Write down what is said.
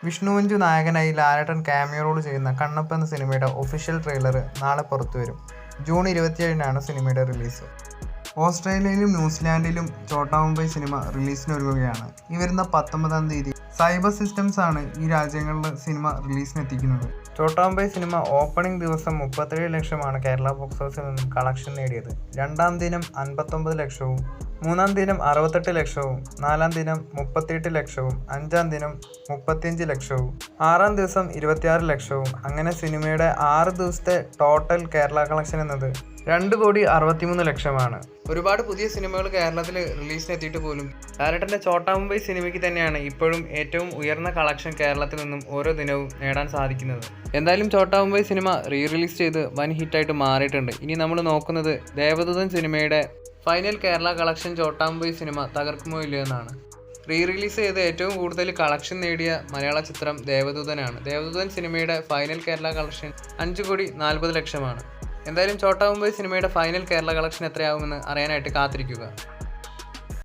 വിഷ്ണു മഞ്ജു നായകനായി ലാലേട്ടൻ cameo role ചെയ്യുന്ന കണ്ണപ്പ എന്ന സിനിമയുടെ ഒഫീഷ്യൽ ട്രെയിലർ നാളെ പുറത്തുവരും. ജൂൺ 27-നാണ് സിനിമയുടെ റിലീസ്. ഓസ്ട്രേലിയയിലും ന്യൂസിലാൻഡിലും ഛോട്ടാ മുംബൈ സിനിമ റിലീസിനൊരുങ്ങുകയാണ്. ഈ വരുന്ന 19-ാം തീയതി സൈബർ സിസ്റ്റംസ് ആണ് ഈ രാജ്യങ്ങളിൽ സിനിമ റിലീസിനെത്തിക്കുന്നത്. ഛോട്ടാ മുംബൈ സിനിമ ഓപ്പണിംഗ് ദിവസം 37 ലക്ഷമാണ് കേരള ബോക്സ് ഓഫീസിൽ നിന്നും കളക്ഷൻ നേടിയത്. രണ്ടാം ദിനം 59 ലക്ഷവും, മൂന്നാം ദിനം 68 ലക്ഷവും, നാലാം ദിനം 38 ലക്ഷവും, അഞ്ചാം ദിനം 35 ലക്ഷവും, ആറാം ദിവസം 26 ലക്ഷവും. അങ്ങനെ സിനിമയുടെ 6 ദിവസത്തെ ടോട്ടൽ കേരള കളക്ഷൻ എന്നത് 2,63 ലക്ഷമാണ്. ഒരുപാട് പുതിയ സിനിമകൾ കേരളത്തിൽ റിലീസിനെത്തിയിട്ട് പോലും ലാലേട്ടൻ്റെ ഛോട്ടാ മുംബൈ സിനിമയ്ക്ക് തന്നെയാണ് ഇപ്പോഴും ഏറ്റവും ഉയർന്ന കളക്ഷൻ കേരളത്തിൽ നിന്നും ഓരോ ദിനവും നേടാൻ സാധിക്കുന്നത്. എന്തായാലും ഛോട്ടാ മുംബൈ സിനിമ റിലീസ് ചെയ്ത് വൻ ഹിറ്റായിട്ട് മാറിയിട്ടുണ്ട്. ഇനി നമ്മൾ നോക്കുന്നത് ദേവദൂതൻ സിനിമയുടെ ഫൈനൽ കേരള കളക്ഷൻ ഛോട്ടാ മുംബൈ സിനിമ തകർക്കുമോ ഇല്ലയോ എന്നാണ്. റിലീസ് ചെയ്ത് ഏറ്റവും കൂടുതൽ കളക്ഷൻ നേടിയ മലയാള ചിത്രം ദേവദൂതനാണ്. ദേവദൂതൻ സിനിമയുടെ ഫൈനൽ കേരള കളക്ഷൻ 5,40 ലക്ഷമാണ്. എന്തായാലും ഛോട്ടാ മുംബൈ സിനിമയുടെ ഫൈനൽ കേരള കളക്ഷൻ എത്രയാകുമെന്ന് അറിയാനായിട്ട് കാത്തിരിക്കുക.